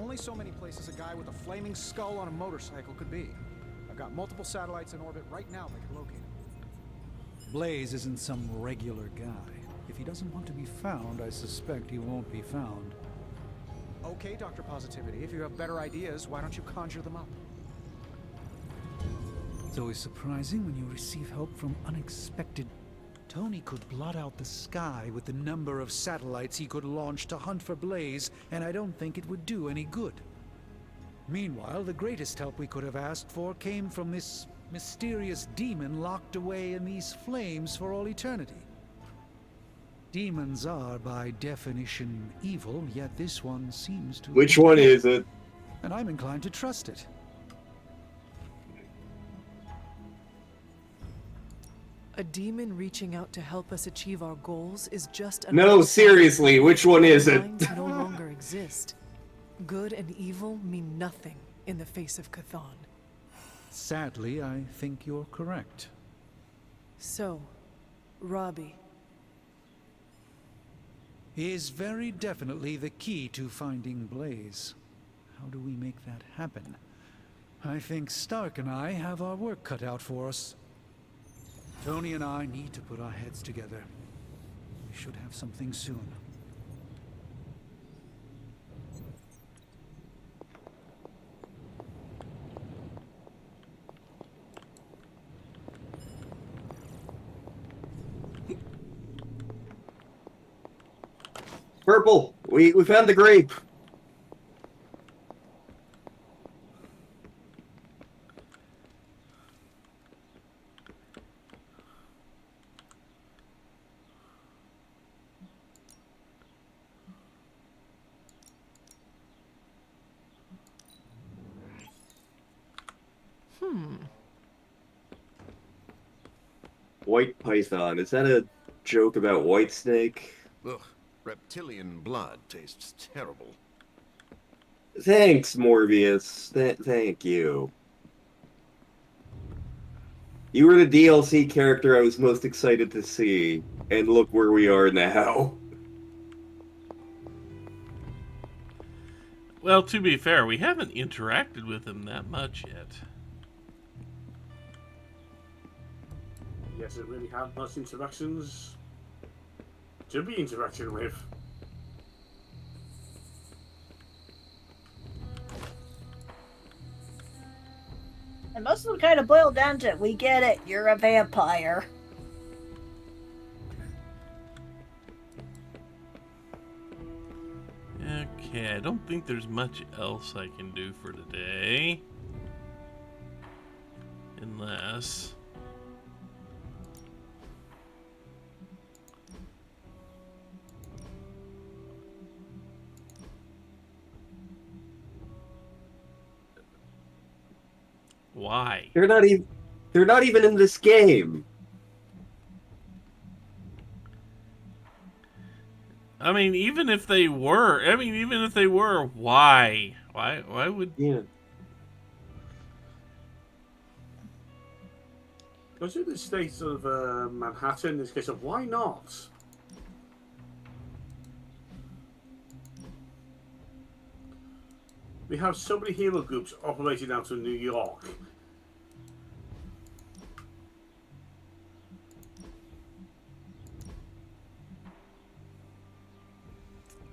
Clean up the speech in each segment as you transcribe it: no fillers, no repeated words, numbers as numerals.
only so many places a guy with a flaming skull on a motorcycle could be. I've got multiple satellites in orbit right now that can locate him. Blaze isn't some regular guy. If he doesn't want to be found, I suspect he won't be found. Okay, Dr. Positivity, if you have better ideas, why don't you conjure them up? It's always surprising when you receive help from unexpected... Tony could blot out the sky with the number of satellites he could launch to hunt for Blaze, and I don't think it would do any good. Meanwhile, the greatest help we could have asked for came from this mysterious demon locked away in these flames for all eternity. Demons are, by definition, evil, yet this one seems to... Which one is it? And I'm inclined to trust it. A demon reaching out to help us achieve our goals is just a... No, seriously, which one is it? Lines no longer exist. Good and evil mean nothing in the face of Chthon. Sadly, I think you're correct. So, Robbie... He is very definitely the key to finding Blaze. How do we make that happen? I think Stark and I have our work cut out for us. Tony and I need to put our heads together. We should have something soon. Purple, we found the grape. White Python, is that a joke about Whitesnake? Ugh, reptilian blood tastes terrible. Thanks, Morbius. Thank you. You were the DLC character I was most excited to see, and look where we are now. Well, to be fair, we haven't interacted with him that much yet. Yes, it really had much interactions to be interacting with. And most of them kind of boil down to, we get it, you're a vampire. Okay, I don't think there's much else I can do for today. Unless... Why? They're not even in this game. I mean, even if they were, why? Why would... Yeah. Go to the state of Manhattan in this case of why not? We have so many hero groups operating out of New York.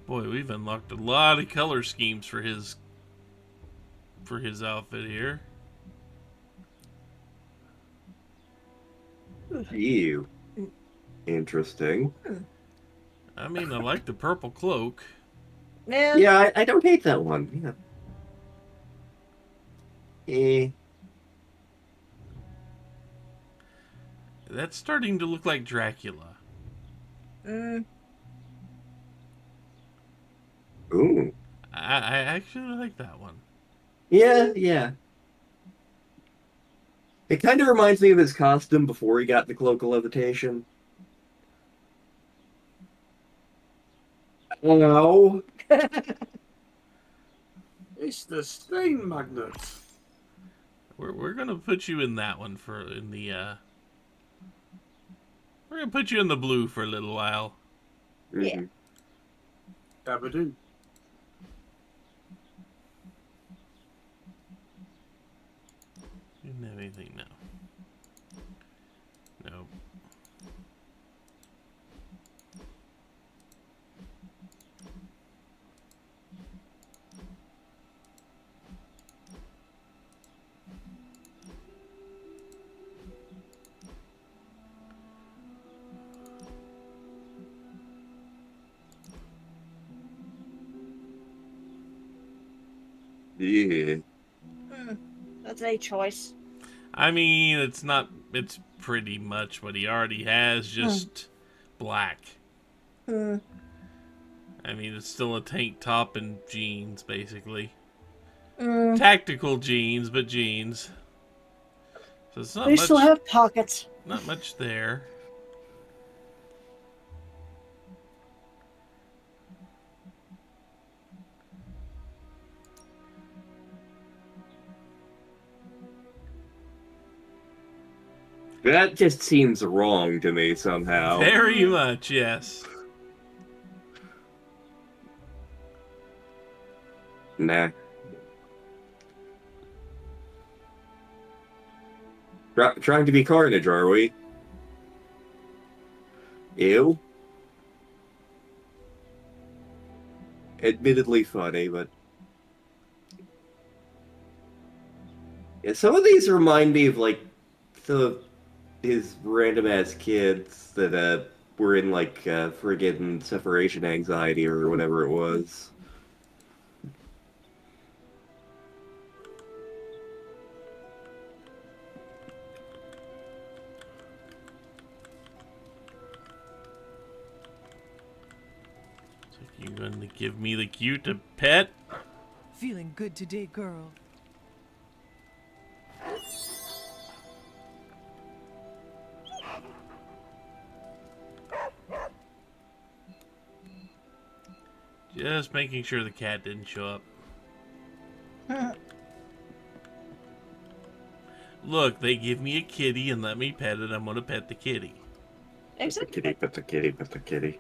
Boy, we've unlocked a lot of color schemes for his outfit here. Ew. Interesting. I mean, I like the purple cloak. Yeah, I don't hate that one. Yeah. That's starting to look like Dracula. Ooh. I actually like that one. Yeah. It kind of reminds me of his costume before he got the Cloak of Levitation. Oh. It's the stain magnet. We're gonna put you in that one we're gonna put you in the blue for a little while. Yeah. Dabadoo. Didn't have anything, no. Nope. Yeah. That's a choice. I mean, it's not. It's pretty much what he already has, just black. Hmm. I mean, it's still a tank top and jeans, basically. Mm. Tactical jeans, but jeans. So it's not They much. still have pockets. Not much there. That just seems wrong to me somehow. Very much, yes. Nah. Trying to be Carnage, are we? Ew. Admittedly funny, but... Yeah, some of these remind me of, like, his random-ass kids that, were in, like, friggin' separation anxiety or whatever it was. So you going to give me the cue to pet? Feeling good today, girl. Just making sure the cat didn't show up. Look, they give me a kitty and let me pet it. I'm going to pet the kitty. Exactly. Pet the kitty, pet the kitty.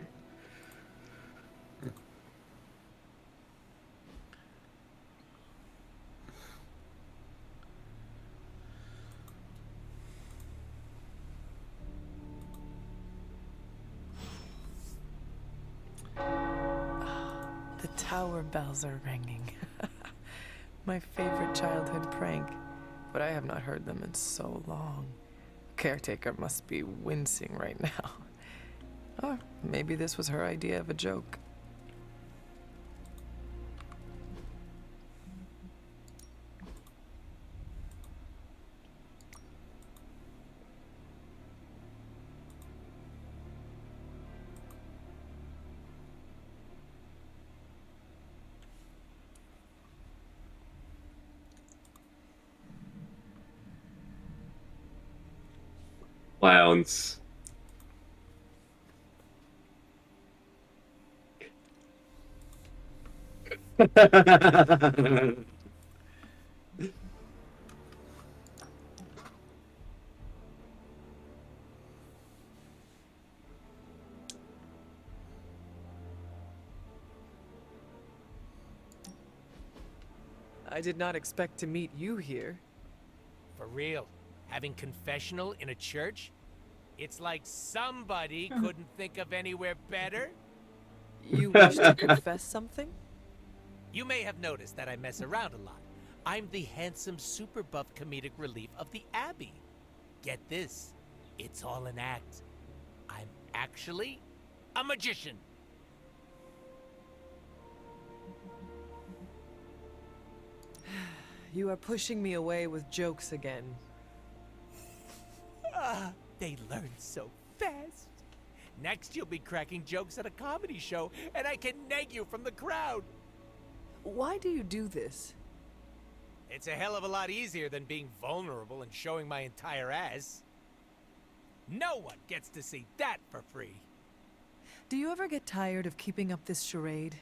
The tower bells are ringing. My favorite childhood prank, but I have not heard them in so long. Caretaker must be wincing right now. Or maybe this was her idea of a joke. Clowns. I did not expect to meet you here. For real, having confessional in a church? It's like somebody couldn't think of anywhere better. You wish to confess something? You may have noticed that I mess around a lot. I'm the handsome, super buff comedic relief of the Abbey. Get this, it's all an act. I'm actually a magician. You are pushing me away with jokes again. They learn so fast. Next, you'll be cracking jokes at a comedy show, and I can nag you from the crowd. Why do you do this? It's a hell of a lot easier than being vulnerable and showing my entire ass. No one gets to see that for free. Do you ever get tired of keeping up this charade?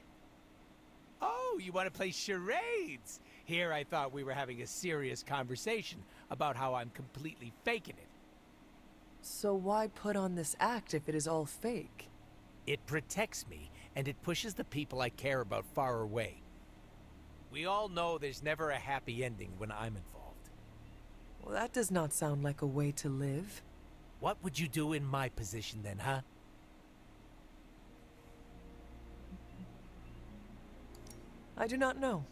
Oh, you want to play charades? Here I thought we were having a serious conversation about how I'm completely faking it. So why put on this act if it is all fake? It protects me, and it pushes the people I care about far away. We all know there's never a happy ending when I'm involved. Well, that does not sound like a way to live. What would you do in my position then, huh? I do not know.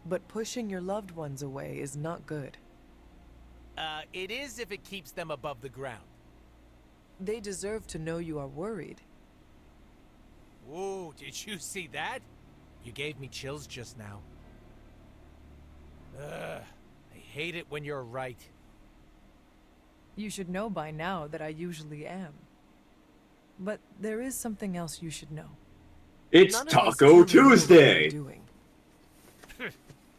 But pushing your loved ones away is not good. It is if it keeps them above the ground. They deserve to know you are worried. Whoa, did you see that? You gave me chills just now. Ugh, I hate it when you're right. You should know by now that I usually am. But there is something else you should know. It's None of us Taco truly know what we're Tuesday! doing.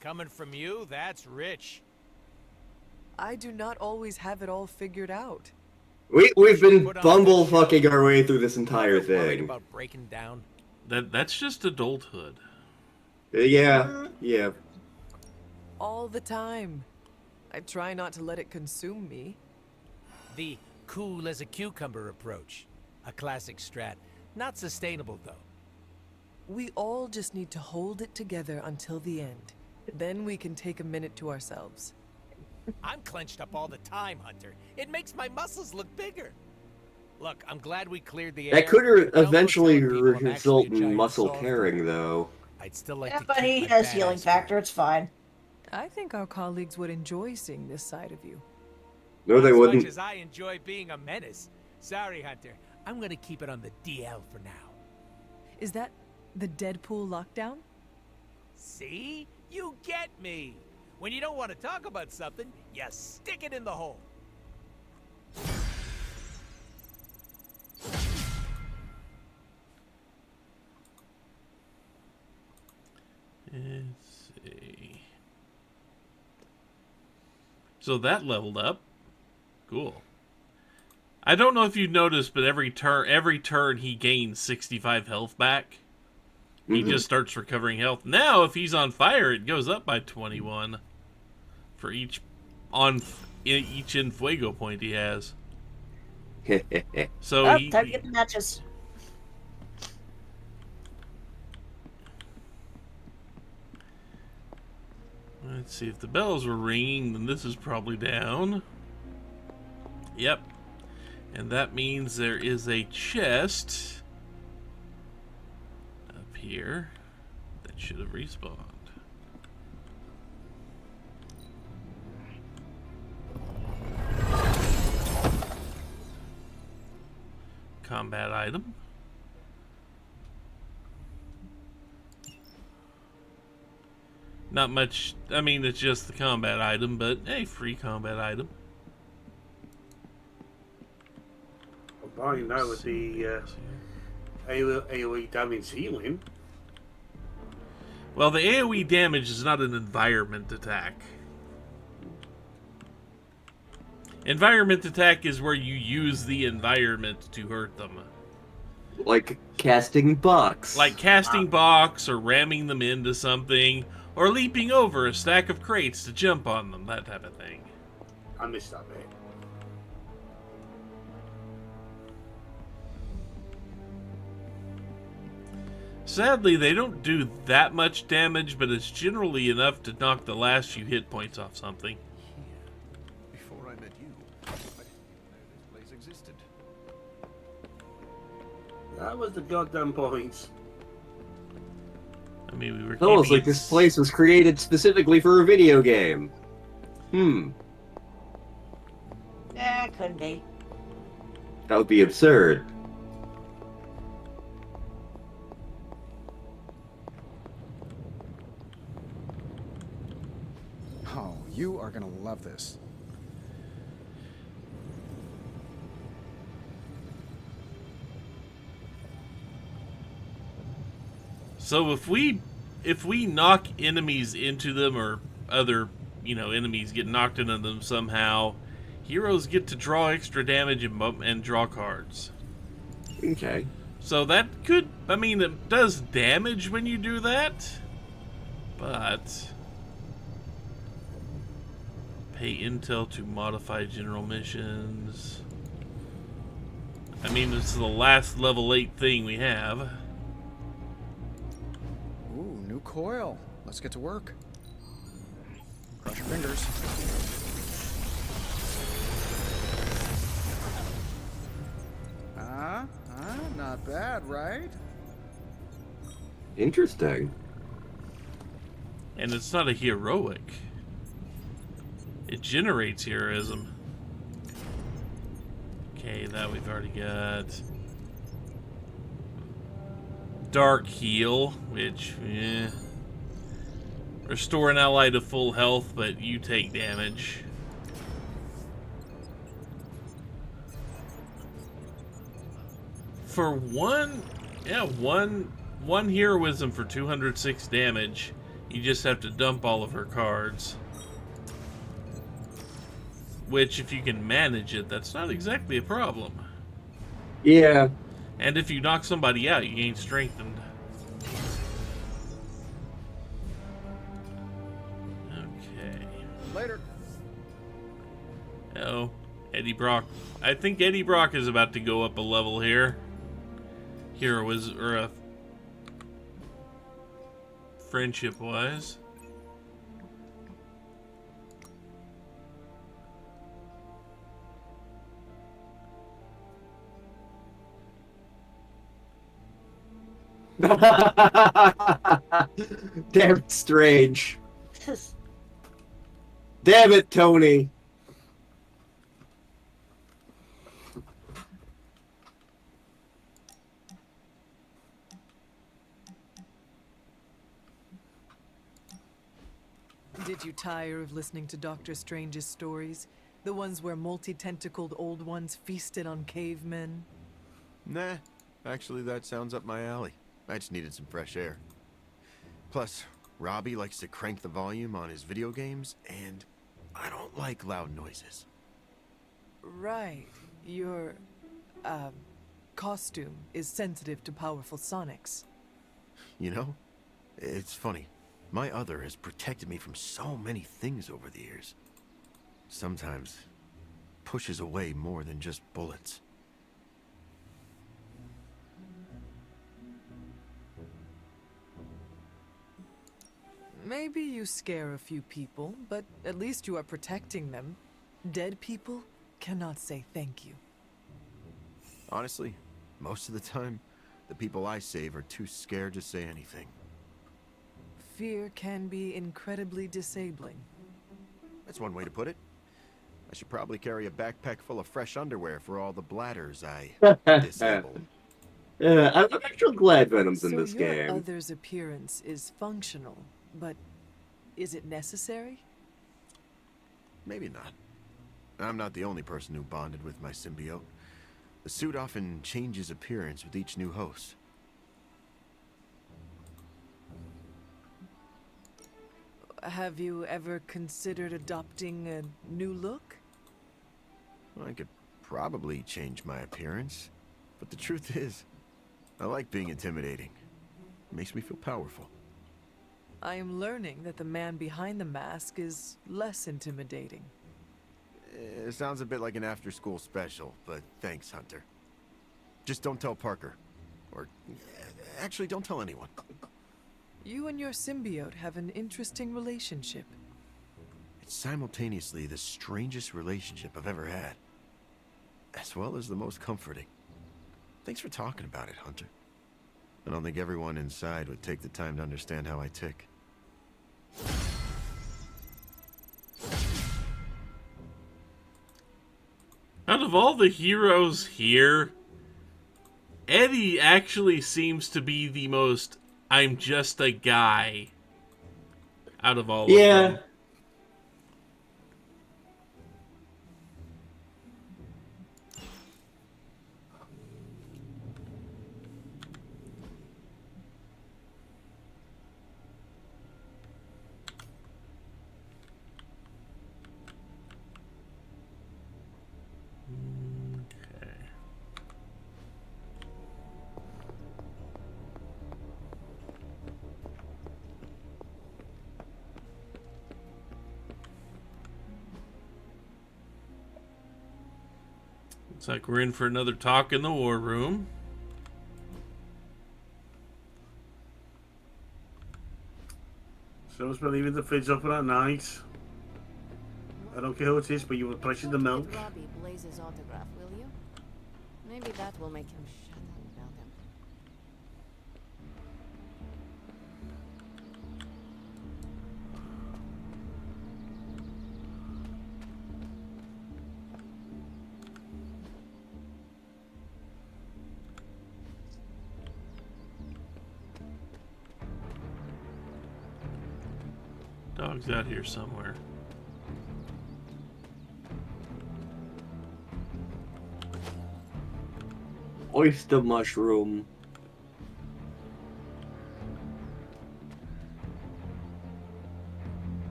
Coming from you, that's rich. I do not always have it all figured out. We've been bumble-fucking our way through this entire Worried thing. about breaking down. That's just adulthood. Yeah, yeah. All the time. I try not to let it consume me. The cool as a cucumber approach. A classic strat. Not sustainable, though. We all just need to hold it together until the end. Then we can take a minute to ourselves. I'm clenched up all the time, Hunter. It makes my muscles look bigger. Look, I'm glad we cleared the air. That could Don't go eventually telling people I'm result actually a in giant muscle soft tearing, dude. though. I'd still like Yeah, to but keep he my has healing badass factor. It's fine. I think our colleagues would enjoy seeing this side of you. No, they As wouldn't. much as I enjoy being a menace. Sorry, Hunter. I'm gonna keep it on the DL for now. Is that the Deadpool lockdown? See? You get me. When you don't want to talk about something, you stick it in the hole. Let's see. So that leveled up. Cool. I don't know if you noticed, but every turn he gains 65 health back. He just starts recovering health. Now, if he's on fire, it goes up by 21 for each in fuego point he has. So Oh, he, time to get the matches. let's see, if the bells were ringing, then this is probably down. Yep. And that means there is a chest up here that should have respawned. Combat item. Not much, I mean, it's just the combat item, but hey, free combat item. Well, you know, with the AoE damage healing. Well, the AoE damage is not an environment attack. Environment attack is where you use the environment to hurt them. Like casting box. Like casting box, or ramming them into something, or leaping over a stack of crates to jump on them, that type of thing. I missed that bit. Sadly, they don't do that much damage, but it's generally enough to knock the last few hit points off something. Before I met you, I didn't even know this place existed. That was the goddamn point. I mean, we were It's almost keeping like this place was created specifically for a video game. Yeah, could be. That would be absurd. Oh, you are gonna love this. So if we knock enemies into them, or other, enemies get knocked into them somehow, heroes get to draw extra damage and draw cards. Okay. So that could, it does damage when you do that, but pay intel to modify general missions. It's the last level 8 thing we have. Ooh, new coil. Let's get to work. Cross your fingers. Not bad, right? Interesting. And it's not a heroic. It generates heroism. Okay, that we've already got. Dark Heal, which, restore an ally to full health, but you take damage. For one heroism for 206 damage, you just have to dump all of her cards. Which, if you can manage it, that's not exactly a problem. Yeah. And if you knock somebody out, you gain strengthened. Okay. Later. Oh, Eddie Brock. I think Eddie Brock is about to go up a level here. Friendship-wise. Damn it, Strange. Damn it, Tony. Did you tire of listening to Doctor Strange's stories? The ones where multi-tentacled old ones feasted on cavemen? Nah, actually that sounds up my alley. I just needed some fresh air. Plus, Robbie likes to crank the volume on his video games, and I don't like loud noises. Right. Your, costume is sensitive to powerful sonics. You know, it's funny. My other has protected me from so many things over the years. Sometimes pushes away more than just bullets. Maybe you scare a few people, but at least you are protecting them. Dead people cannot say thank you. Honestly, most of the time, the people I save are too scared to say anything. Fear can be incredibly disabling. That's one way to put it. I should probably carry a backpack full of fresh underwear for all the bladders I disabled. Yeah, I'm actually glad Venom's in this So your game. other's appearance is functional, but is it necessary? Maybe not. I'm not the only person who bonded with my symbiote. The suit often changes appearance with each new host. Have you ever considered adopting a new look? I could probably change my appearance, but the truth is, I like being intimidating. It makes me feel powerful. I am learning that the man behind the mask is less intimidating. It sounds a bit like an after-school special, but thanks, Hunter. Just don't tell Parker. Or, actually, don't tell anyone. You and your symbiote have an interesting relationship. It's simultaneously the strangest relationship I've ever had, as well as the most comforting. Thanks for talking about it, Hunter. I don't think everyone inside would take the time to understand how I tick. Out of all the heroes here, Eddie actually seems to be the most I'm just a guy out of all of them. Looks like we're in for another talk in the war room. So it's been leaving the fridge open at night. I don't care who it is, but you will pressure the milk. Robbie Blaze's autograph, will you? Maybe that will make him shut up about them. Dog's out here somewhere. Oyster mushroom.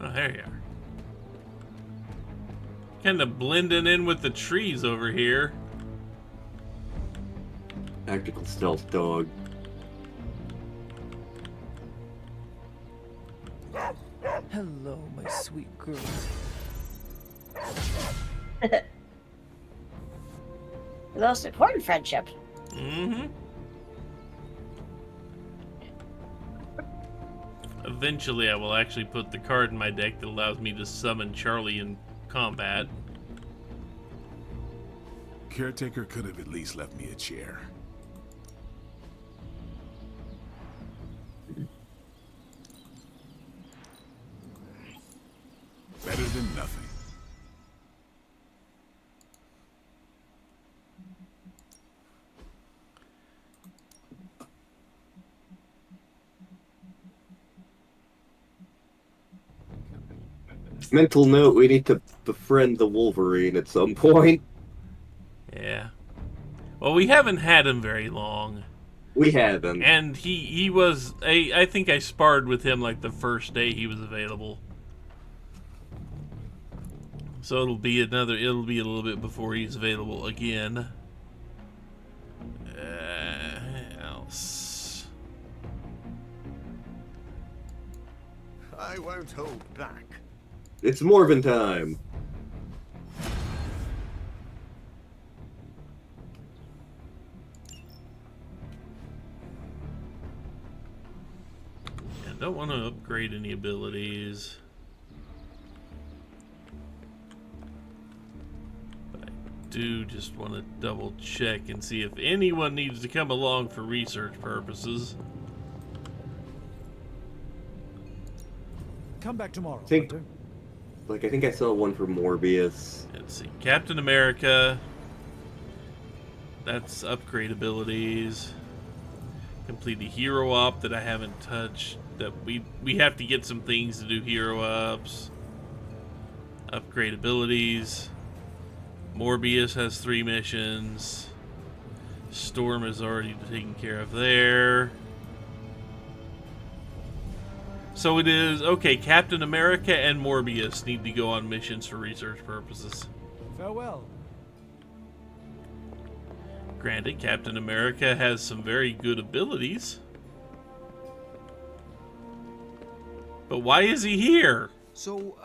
Oh, there you are. Kind of blending in with the trees over here. Tactical stealth dog. Hello, my sweet girl. The most important friendship. Mm-hmm. Eventually, I will actually put the card in my deck that allows me to summon Charlie in combat. Caretaker could have at least left me a chair. Better than nothing. Mental note, we need to befriend the Wolverine at some point. Yeah. Well, we haven't had him very long. We haven't. And he was... I think I sparred with him like the first day he was available. So it'll be a little bit before he's available again. Else. I won't hold back. It's Morven time. Yeah, don't want to upgrade any abilities. But I do just want to double check and see if anyone needs to come along for research purposes. Come back tomorrow, Think- Hunter. I think I saw one for Morbius. Let's see. Captain America. That's upgrade abilities. Complete the hero op that I haven't touched. That we have to get some things to do hero ups. Upgrade abilities. Morbius has 3 missions. Storm is already taken care of there. So it is, okay, Captain America and Morbius need to go on missions for research purposes. Farewell. Granted, Captain America has some very good abilities. But why is he here? So,